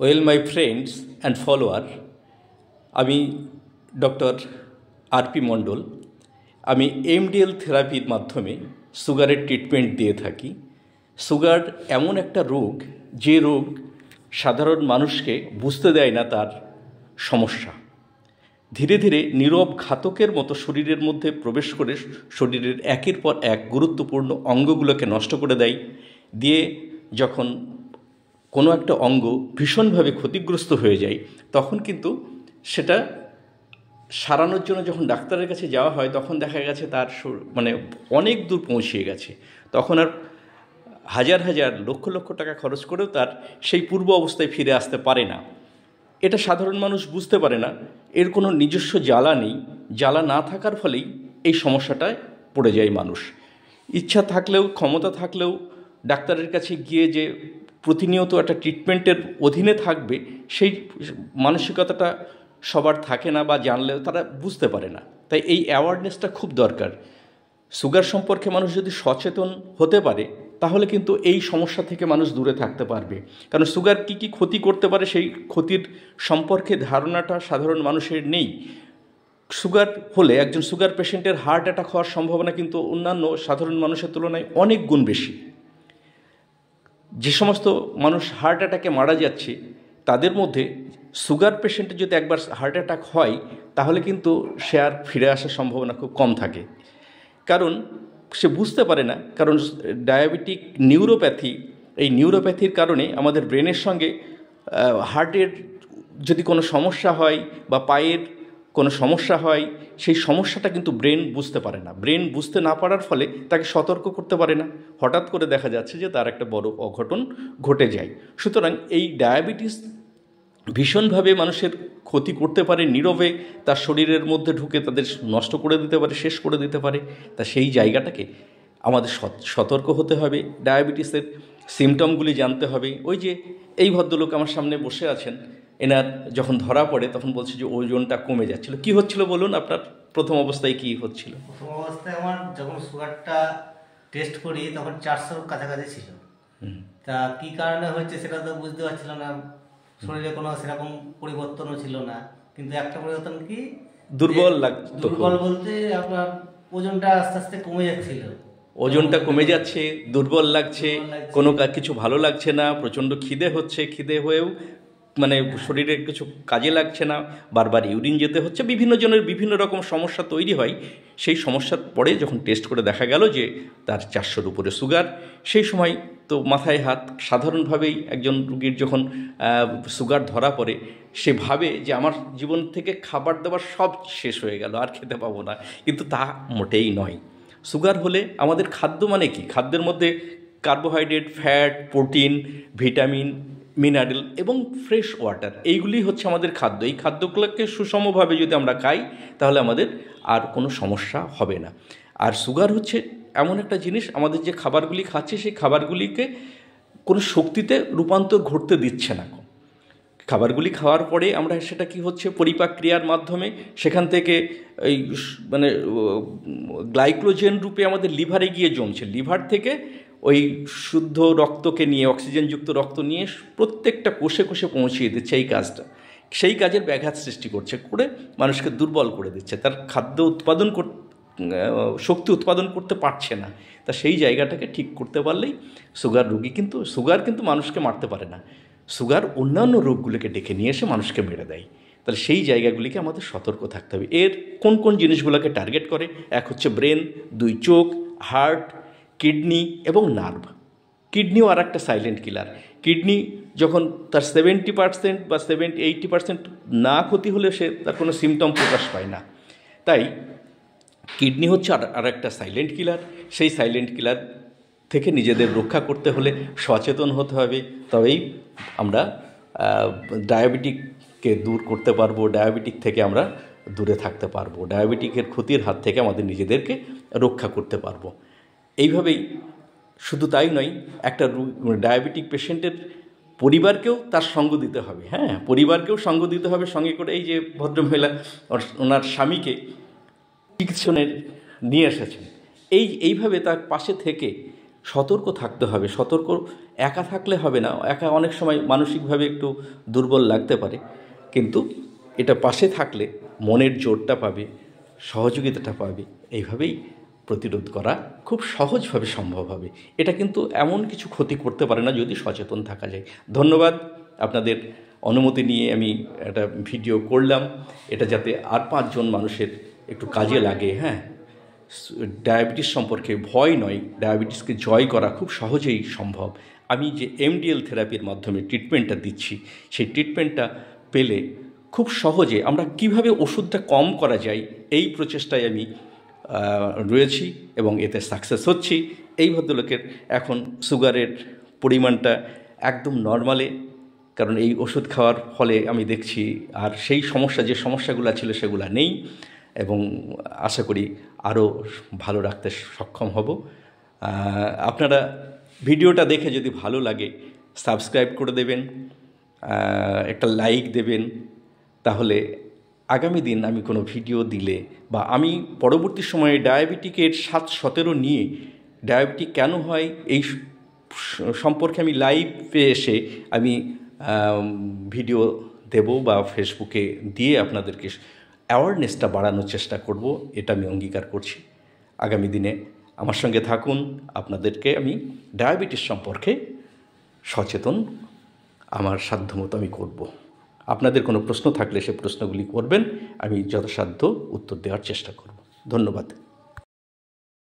Well my friends and follower, আমি doctor RP মণ্ডল। আমি MDL থেরাপির মাধ্যমে সুগারের ট্রিটমেন্ট দিয়ে থাকি। সুগার এমন একটা রোগ, যে রোগ সাধারণ মানুষকে বুঝতে দেয় না তার সমস্যা। ধীরে ধীরে নীরব ঘাতকের মতো শরীরের মধ্যে প্রবেশ করে শরীরের একের পর এক গুরুত্বপূর্ণ অঙ্গগুলোকে নষ্ট করে দেয়। দিয়ে যখন কোনো একটা অঙ্গ ভীষণভাবে ক্ষতিগ্রস্ত হয়ে যায়, তখন কিন্তু সেটা সারানোর জন্য যখন ডাক্তারের কাছে যাওয়া হয়, তখন দেখা গেছে তার অনেক দূর পৌঁছিয়ে গেছে। তখন আর হাজার হাজার লক্ষ লক্ষ টাকা খরচ করেও তার সেই পূর্ব অবস্থায় ফিরে আসতে পারে না। এটা সাধারণ মানুষ বুঝতে পারে না। এর কোনো নিজস্ব জ্বালা নেই। জ্বালা না থাকার ফলেই এই সমস্যাটায় পড়ে যায় মানুষ। ইচ্ছা থাকলেও, ক্ষমতা থাকলেও ডাক্তারের কাছে গিয়ে যে প্রতিনিয়ত একটা ট্রিটমেন্টের অধীনে থাকবে, সেই মানসিকতাটা সবার থাকে না, বা জানলেও তারা বুঝতে পারে না। তাই এই অ্যাওয়ারনেসটা খুব দরকার। সুগার সম্পর্কে মানুষ যদি সচেতন হতে পারে, তাহলে কিন্তু এই সমস্যা থেকে মানুষ দূরে থাকতে পারবে। কারণ সুগার কী কী ক্ষতি করতে পারে, সেই ক্ষতির সম্পর্কে ধারণাটা সাধারণ মানুষের নেই। সুগার হলে একজন সুগার পেশেন্টের হার্ট অ্যাটাক হওয়ার সম্ভাবনা কিন্তু অন্যান্য সাধারণ মানুষের তুলনায় অনেক গুণ বেশি। যে সমস্ত মানুষ হার্ট অ্যাটাকে মারা যাচ্ছে, তাদের মধ্যে সুগার পেশেন্টের যদি একবার হার্ট অ্যাটাক হয়, তাহলে কিন্তু সে আর ফিরে আসার সম্ভাবনা খুব কম থাকে। কারণ সে বুঝতে পারে না। কারণ ডায়াবেটিক নিউরোপ্যাথি, এই নিউরোপ্যাথির কারণে আমাদের ব্রেনের সঙ্গে হার্টের যদি কোনো সমস্যা হয় বা পায়ের কোনো সমস্যা হয়, সেই সমস্যাটা কিন্তু ব্রেন বুঝতে পারে না। ব্রেন বুঝতে না পারার ফলে তাকে সতর্ক করতে পারে না। হঠাৎ করে দেখা যাচ্ছে যে তার একটা বড় অঘটন ঘটে যায়। সুতরাং এই ডায়াবেটিস ভীষণভাবে মানুষের ক্ষতি করতে পারে, নীরবে তার শরীরের মধ্যে ঢুকে তাদের নষ্ট করে দিতে পারে, শেষ করে দিতে পারে। তা সেই জায়গাটাকে আমাদের সতর্ক হতে হবে। ডায়াবেটিসের সিমটমগুলি জানতে হবে। ওই যে এই ভদ্রলোক আমার সামনে বসে আছেন, এনার যখন ধরা পড়ে তখন বলছে যে ওজনটা কমে যাচ্ছিল। কি হচ্ছিল বলুন, আপনার প্রথম অবস্থায় কি হচ্ছিল? প্রথম অবস্থায় আমার যখন সুগারটা টেস্ট করি, তখন 400 কাছাকাছি ছিল। তা কি কারণে হচ্ছে সেটা তো বুঝতে পারছিলাম না। শরীরে কোনো সেরকম পরিবর্তনও ছিল না, কিন্তু একটা পরিবর্তন কি, দুর্বল লাগতো। দুর্বল বলতে আপনার ওজনটা আস্তে আস্তে কমে যাচ্ছিল। ওজনটা কমে যাচ্ছে, দুর্বল লাগছে, কোনো কিছু ভালো লাগছে না, প্রচণ্ড খিদে হচ্ছে, খিদে হয়েও শরীরে কিছু কাজে লাগছে না, বারবার ইউরিন যেতে হচ্ছে, বিভিন্ন জনের বিভিন্ন রকম সমস্যা তৈরি হয়। সেই সমস্যার পরে যখন টেস্ট করে দেখা গেল যে তার 400-র উপরে সুগার, সেই সময় তো মাথায় হাত। সাধারণভাবেই একজন রুগীর যখন সুগার ধরা পড়ে, সে ভাবে যে আমার জীবন থেকে খাবার দাবার সব শেষ হয়ে গেল, আর খেতে পাবো না। কিন্তু তা মোটেই নয়। সুগার হলে আমাদের খাদ্য মানে কি? খাদ্যের মধ্যে carbohydrate, fat, protein, vitamin, mineral এবং ফ্রেশ ওয়াটার, এইগুলি হচ্ছে আমাদের খাদ্য। এই খাদ্যগুলোকে সুষমভাবে যদি আমরা খাই, তাহলে আমাদের আর কোনো সমস্যা হবে না। আর সুগার হচ্ছে এমন একটা জিনিস, আমাদের যে খাবারগুলি খাচ্ছে, সেই খাবারগুলিকে কোনো শক্তিতে রূপান্তর ঘটতে দিচ্ছে না। খাবারগুলি খাওয়ার পরে আমরা সেটা কি হচ্ছে, পরিপাক ক্রিয়ার মাধ্যমে সেখান থেকে এই গ্লাইকোজেন রূপে আমাদের লিভারে গিয়ে জমছে। লিভার থেকে ওই শুদ্ধ রক্তকে নিয়ে, অক্সিজেনযুক্ত রক্ত নিয়ে প্রত্যেকটা কোষে কোষে পৌঁছিয়ে দিচ্ছে। এই কাজটা, সেই কাজের ব্যাঘাত সৃষ্টি করে মানুষকে দুর্বল করে দিচ্ছে। তার খাদ্য উৎপাদন শক্তি উৎপাদন করতে পারছে না। তা সেই জায়গাটাকে ঠিক করতে পারলেই সুগার কিন্তু মানুষকে মারতে পারে না। সুগার অন্যান্য রোগগুলোকে ডেকে নিয়ে এসে মানুষকে মেরে দেয়। তাহলে সেই জায়গাগুলিকে আমাদের সতর্ক থাকতে হবে। এর কোন কোন জিনিসগুলোকে টার্গেট করে? এক হচ্ছে ব্রেন, 2 চোখ, হার্ট, কিডনি এবং নার্ভ। কিডনিও আর একটা সাইলেন্ট কিলার। কিডনি যখন তার 70% বা 80% না ক্ষতি হলে সে তার কোনো সিমটম প্রকাশ পায় না। তাই কিডনি হচ্ছে আর একটা সাইলেন্ট কিলার। সেই সাইলেন্ট কিলার থেকে নিজেদের রক্ষা করতে হলে সচেতন হতে হবে। তবেই আমরা ডায়াবেটিককে দূর করতে পারবো, ডায়াবেটিক থেকে আমরা দূরে থাকতে পারবো, ডায়াবেটিকের ক্ষতির হাত থেকে আমাদের নিজেদেরকে রক্ষা করতে পারবো। এইভাবেই, শুধু তাই নয়, একটা ডায়াবেটিক পেশেন্টের পরিবারকেও তার সঙ্গ দিতে হবে। হ্যাঁ, পরিবারকেও সঙ্গ দিতে হবে সঙ্গে করে। এই যে ভদ্রমহিলা ওনার স্বামীকে চিকিৎসনের নিয়ে এসেছেন, এইভাবে তার পাশে থেকে সতর্ক থাকতে হবে। সতর্ক একা থাকলে হবে না, একা অনেক সময় মানসিকভাবে একটু দুর্বল লাগতে পারে, কিন্তু এটা পাশে থাকলে মনের জোরটা পাবে, সহযোগিতাটা পাবে, এইভাবেই প্রতিরোধ করা খুব সহজভাবে সম্ভব হবে। এটা কিন্তু এমন কিছু ক্ষতি করতে পারে না যদি সচেতন থাকা যায়। ধন্যবাদ। আপনাদের অনুমতি নিয়ে আমি একটা ভিডিও করলাম, এটা যাতে আর 5 জন মানুষের একটু কাজে লাগে। হ্যাঁ, ডায়াবেটিস সম্পর্কে ভয় নয়, ডায়াবেটিসকে জয় করা খুব সহজেই সম্ভব। আমি যে এমডিএল থেরাপির মাধ্যমে ট্রিটমেন্টটা দিচ্ছি, সেই ট্রিটমেন্টটা পেলে খুব সহজে আমরা কিভাবে ওষুধটা কম করা যায় এই প্রচেষ্টায় আমি রয়েছি এবং এতে সাকসেস হচ্ছি। এই ভদ্রলোকের এখন সুগারের পরিমাণটা একদম নর্মালে, কারণ এই ওষুধ খাওয়ার ফলে আমি দেখছি আর সেই সমস্যা, যে সমস্যাগুলো ছিল সেগুলো নেই, এবং আশা করি আরও ভালো রাখতে সক্ষম হব। আপনারা ভিডিওটা দেখে যদি ভালো লাগে সাবস্ক্রাইব করে দেবেন, একটা লাইক দেবেন, তাহলে আগামী দিন আমি কোনো ভিডিও দিলে বা আমি পরবর্তী সময়ে ডায়াবেটিকের 7-17 নিয়ে ডায়াবেটিক কেন হয় এই সম্পর্কে আমি লাইভে এসে আমি ভিডিও দেব বা ফেসবুকে দিয়ে আপনাদেরকে অ্যাওয়ারনেসটা বাড়ানোর চেষ্টা করব, এটা আমি অঙ্গীকার করছি। আগামী দিনে আমার সঙ্গে থাকুন, আপনাদেরকে আমি ডায়াবেটিস সম্পর্কে সচেতন আমার সাধ্যমতো আমি করব। আপনাদের কোনো প্রশ্ন থাকলে সে প্রশ্নগুলি করবেন, আমি যথাসাধ্য উত্তর দেওয়ার চেষ্টা করব। ধন্যবাদ।